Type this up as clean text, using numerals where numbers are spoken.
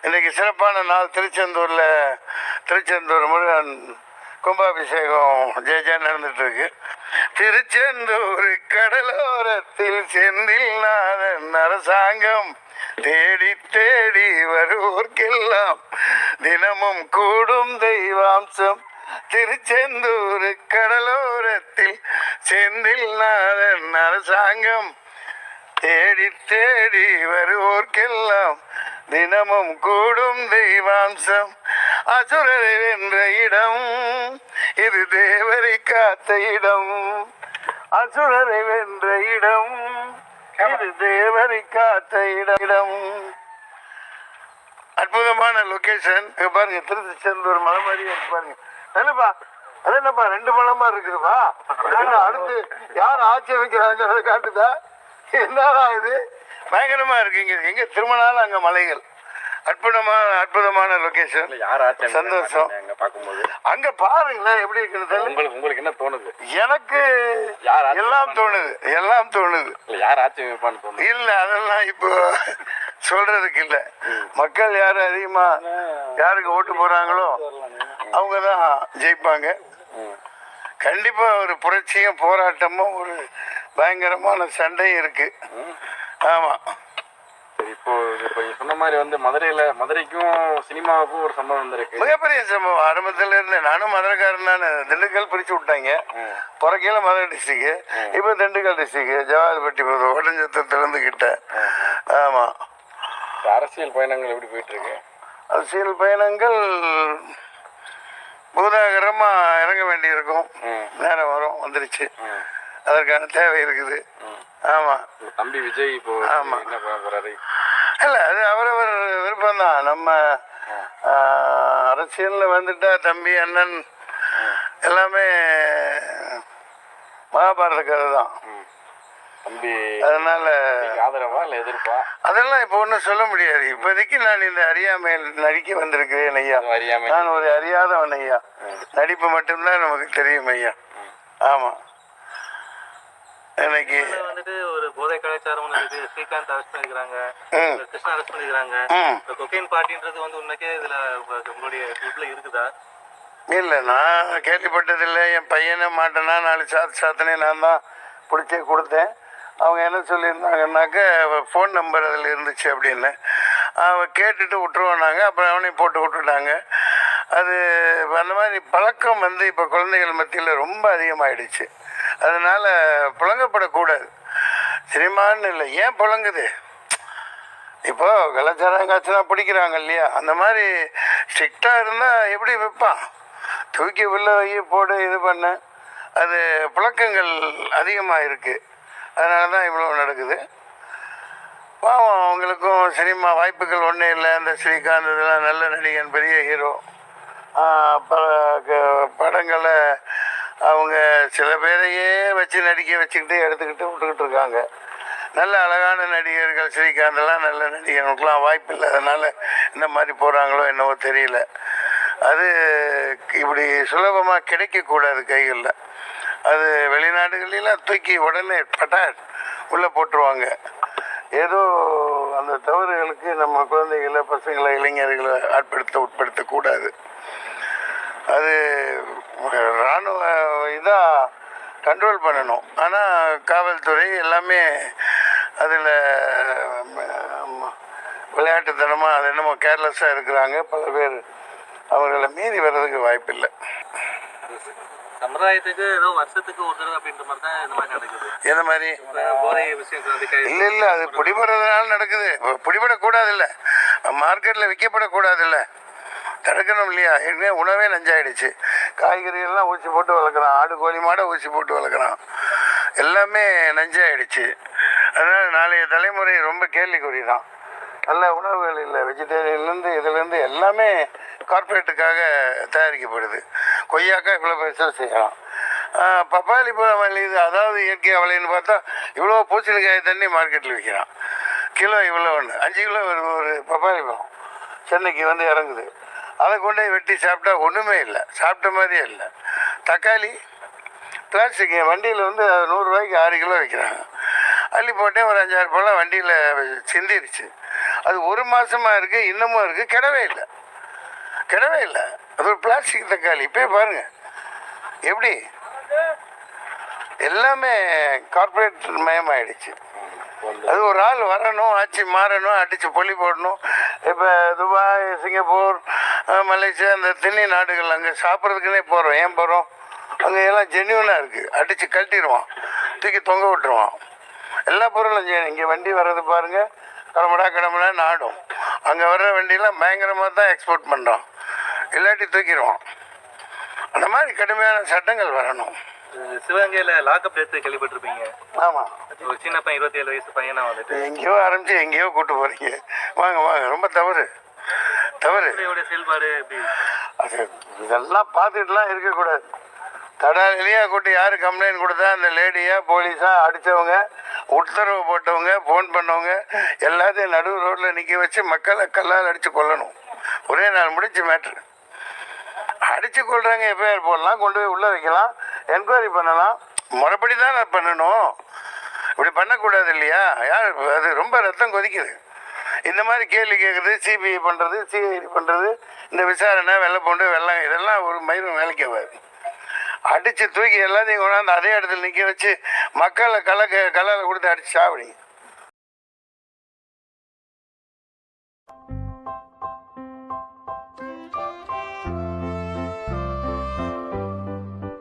இன்றைக்கி சிறப்பான நாள். திருச்செந்தூர் முருகன் கும்பாபிஷேகம் ஜெய நடந்துட்டுருக்கு. திருச்செந்தூர் கடலோரத்தில் செந்தில் நாதன் அரசாங்கம் தேடி தேடி வருவோர்க்கெல்லாம் தினமும் கூடும் தெய்வாம்சம். திருச்செந்தூர் கடலோரத்தில் செந்தில் நாதன் அரசாங்கம் தேடி தேடி வருவோர்க்கெல்லாம் தினமும் கூடும் தெய்வாம்சம். அசுரரை வென்ற இடம் இது, தேவரை காத்த இடம். அசுரரை வென்ற இடம் இது, தேவரை காத்த இடம். அற்புதமான லொகேஷன் பாருங்க. திருச்செந்தூர் மலை மாதிரியே பாருங்க. என்னப்பா அது என்னப்பா 2 மலமா இருக்குதுப்பா. அடுத்து யார் ஆட்சி வைக்கிறாங்க காட்டுதா? என்னடா இது பயங்கரமா இருக்குங்க. எங்க திரும்பினாலும் அங்க மலைகள். அற்புதமான லொகேஷன். சந்தோஷம். அங்க பாருங்களேன் எப்படி இருக்குது. உங்களுக்கு என்ன தோணுது? எனக்கு எல்லாம் தோணுது. யார் ஆட்சி வைப்பான்னு தோணுது? இல்ல அதெல்லாம் இப்போ சொல்றதுக்கு இல்ல. மக்கள் யாரு அதிகமா யாருக்கு ஓட்டு போறாங்களோ அவங்கதான் ஜெயிப்பாங்க. கண்டிப்பா ஒரு புரட்சியும் போராட்டமும் ஒரு பயங்கரமான சண்டையும் இருக்கு. ஆமா. இப்போ சொன்ன மாதிரி மதுரைக்கும் சினிமாவுக்கும் ஒரு சம்பவம் வந்திருக்கு. மிகப்பெரிய சம்பவம். ஆரம்பத்துல இருந்து நானும் மதுரைக்காரன் தானே. திண்டுக்கல் பிரிச்சு விட்டாங்க. புறக்கையில மதுரை டிஸ்ட்ரிக்ட், இப்போ திண்டுக்கல் டிஸ்ட்ரிக்ட், ஜவாதிபட்டி ஒட்டஞ்சத்திலிருந்து கிட்ட. ஆமா. அரசியல் பயணங்கள் எப்படி போயிட்டு இருக்கு? அரசியல் பயணங்கள் பூதாகரமா இறங்க வேண்டியிருக்கும். நேரம் வந்துருச்சு. அதற்கான தேவை இருக்குது. ஆமா. தம்பி விஜய் இப்போ என்ன போறாரு? இல்ல அது அவரவர் விருப்பம் தான். நம்ம அரசியல்ல வந்துட்டா தம்பி அண்ணன் எல்லாமே மகாபாரத கதை தான். தம்பி அதனால ஆதரவா இல்ல எதிர்ப்பா? அதெல்லாம் இப்போ ஒன்றும் சொல்ல முடியாது. இப்போதைக்கு நான் இந்த அறியாமையில் நடிக்க வந்திருக்கிறேன் ஐயா. நான் ஒரு அறியாதவன் ஐயா. நடிப்பு மட்டும்தான் நமக்கு தெரியும் ஐயா. ஆமா. இன்னைக்கு வந்துட்டு ஒரு போதை கலாச்சாரம் இருக்கு. ஸ்ரீகாந்த் அரெஸ்ட் பண்ணிக்கிறாங்க, கிருஷ்ணா அரெஸ்ட் பண்ணிக்கிறாங்க. கொக்கைன் பார்ட்டின்றது உண்மைக்கே இதுல உங்களுடைய குரூப்ல இருக்குதா? இல்லை, நான் கேள்விப்பட்டதில்லை. என் பையனை மாட்டேன்னா 4 சாத்தனே நான் தான் பிடிச்சே கொடுத்தேன். அவங்க என்ன சொல்லியிருந்தாங்கன்னாக்க ஃபோன் நம்பர் அதில் இருந்துச்சு அப்படின்னு. அவன் கேட்டுட்டு விட்டுருவானாங்க. அப்புறம் அவனையும் போட்டு விட்டுட்டாங்க. அது அந்த மாதிரி பழக்கம் இப்போ குழந்தைகள் மத்தியில் ரொம்ப அதிகமாகிடுச்சு. அதனால் புழங்கப்படக்கூடாது. சினிமான்னு இல்லை, ஏன் புழங்குது? இப்போ கலாச்சாரம் காய்ச்சினா பிடிக்கிறாங்க இல்லையா? அந்த மாதிரி ஸ்ட்ரிக்டாக இருந்தால் எப்படி விற்பான்? தூக்கி உள்ள வை போடு இது பண்ண. அது புழக்கங்கள் அதிகமாக இருக்குது. அதனால தான் இவ்வளோ நடக்குது. பாவம், அவங்களுக்கும் சினிமா வாய்ப்புகள் ஒன்றும் இல்லை. இந்த ஸ்ரீகாந்த் இதெல்லாம் நல்ல நடிகன், பெரிய ஹீரோ. படங்களை அவங்க சில பேரையே வச்சு நடிக்க வச்சுக்கிட்டு எடுத்துக்கிட்டு விட்டுக்கிட்டு இருக்காங்க. நல்ல அழகான நடிகர்கள் ஸ்ரீகாந்தெல்லாம் நல்ல நடிகர்களுக்கெலாம் வாய்ப்பு இல்லை. அதனால் இந்த மாதிரி போகிறாங்களோ என்னவோ தெரியல. அது இப்படி சுலபமாக கிடைக்கக்கூடாது கைகளில். அது வெளிநாடுகளெலாம் தூக்கி உடனே பட்டார் உள்ளே போட்டுருவாங்க. ஏதோ அந்த தவறுகளுக்கு நம்ம குழந்தைகளை, பசங்களை, இளைஞர்களை உட்படுத்தக்கூடாது. அது இராணுவ இதாக கண்ட்ரோல் பண்ணணும். ஆனால் காவல்துறை எல்லாமே அதில் விளையாட்டுத்தனமாக அது என்னமோ கேர்லெஸ்ஸாக இருக்கிறாங்க. பல பேர் அவர்களை மீறி வர்றதுக்கு வாய்ப்பில்லை. சமுதாயத்துக்கு ஏதோ வருஷத்துக்கு ஒரு தடவை அப்படின்ற மாதிரி தான் இந்த மாதிரி நடக்குது. எந்த மாதிரி? போதை விஷயம் இல்லை, அது பிடிபடுறதுனால நடக்குது. பிடிபடக்கூடாது இல்லை, மார்க்கெட்டில் விற்கப்படக்கூடாது இல்லை, தடுக்கணும் இல்லையா? ஏற்கனவே உணவே நஞ்சாயிடுச்சு. காய்கறிகள்லாம் ஊசி போட்டு வளர்க்குறான். ஆடு, கோழி, மாடை ஊசி போட்டு வளர்க்குறான். எல்லாமே நஞ்சாயிடுச்சு. அதனால் நாளைய தலைமுறை ரொம்ப கேள்விக்குறி தான். நல்ல உணவுகள் இல்லை. வெஜிடேரியன்லேருந்து இதுலேருந்து எல்லாமே கார்பரேட்டுக்காக தயாரிக்கப்படுது. கொய்யாக்காய் இவ்வளோ பெருசாக செய்யலாம். பப்பாளி பழம் விளையுது, அதாவது இயற்கை விளையுன்னு பார்த்தா இவ்வளோ பூசணிக்காய் தண்ணி மார்க்கெட்டில் விற்கிறான். கிலோ இவ்வளோ ஒன்று 5 கிலோ ஒரு பப்பாளி பழம் சென்னைக்கு இறங்குது. அதை கொண்டு வெட்டி சாப்பிட்டா ஒன்றுமே இல்லை, சாப்பிட்ட மாதிரியே இல்லை. தக்காளி பிளாஸ்டிக் வண்டியில் 100 ரூபாய்க்கு 6 கிலோ விற்கிறாங்க. அள்ளி போட்டேன், ஒரு 5-6 பழம் வண்டியில் சிந்திருச்சு. அது 1 மாசமா இருக்கு, இன்னமும் இருக்கு, கெடவே இல்லை, கெடவே இல்லை. அது ஒரு பிளாஸ்டிக் தக்காளி. இப்போ பாருங்க எப்படி எல்லாமே கார்பரேட் மயமாயிடுச்சு. அது ஒரு ஆள் வரணும், ஆட்சி மாறணும், அடிச்சு பொலி போடணும். இப்போ துபாய், சிங்கப்பூர், மலேசியா, அந்த தென்னை நாடுகள் அங்கே சாப்பிட்றதுக்குன்னே போகிறோம். ஏன் போகிறோம்? அங்கே எல்லாம் ஜென்யூனாக இருக்குது. அடித்து கழட்டிடுவான், தூக்கி தொங்க விட்டுருவான். எல்லா பொருளும் இங்கே வண்டி வர்றது பாருங்கள், கடமடா நாடும். அங்கே வர்ற வண்டியெல்லாம் பயங்கரமாக தான் எக்ஸ்போர்ட் பண்ணுறோம், இல்லாட்டி தூக்கிடுவான். அந்த மாதிரி கடுமையான சட்டங்கள் வரணும். சிவகங்கையில லாக்அப் டெத் கேள்விப்பட்டிருப்பீங்க. ஆமாம், ஒரு சின்ன பையன் 27 வயசு பையனா வந்துட்டு எங்கேயோ ஆரம்பிச்சு எங்கேயோ கூட்டு போறீங்க. வாங்க வாங்க, ரொம்ப தவறு தவறு. செயல்பாடு எப்படி? அது இதெல்லாம் பார்த்துட்டுலாம் இருக்கக்கூடாது. தடாலிலேயே கூட்டி யார் கம்ப்ளைண்ட் கொடுத்தா அந்த லேடியா போலீஸா அடித்தவங்க, உத்தரவு போட்டவங்க, ஃபோன் பண்ணவங்க எல்லாத்தையும் நடு ரோட்டில் நிற்க வச்சு மக்களை கல்லால் அடித்து கொல்லணும். ஒரே நாள் முடிஞ்சு மேட்ரு. அடித்து கொள்றாங்க, எஃப்ஐஆர் போடலாம், கொண்டு போய் உள்ளே வைக்கலாம், என்கொயரி பண்ணலாம். முறைப்படி தான் நான் பண்ணணும், இப்படி பண்ணக்கூடாது இல்லையா? யார் அது? ரொம்ப ரத்தம் கொதிக்குது. இந்த மாதிரி கேள்வி கேட்குறது, சிபிஐ பண்ணுறது, சிஐடி பண்ணுறது, இந்த விசாரணை, வெள்ளை பூண்டு, வெள்ளம், இதெல்லாம் ஒரு மயிரும் வேலைக்கு ஆகாது. அடித்து தூக்கி எல்லாத்தையும் கொண்டாந்து அதே இடத்துல நிற்க வச்சு மக்களை கல்லால் கொடுத்து அடித்து சாப்பிடுங்க.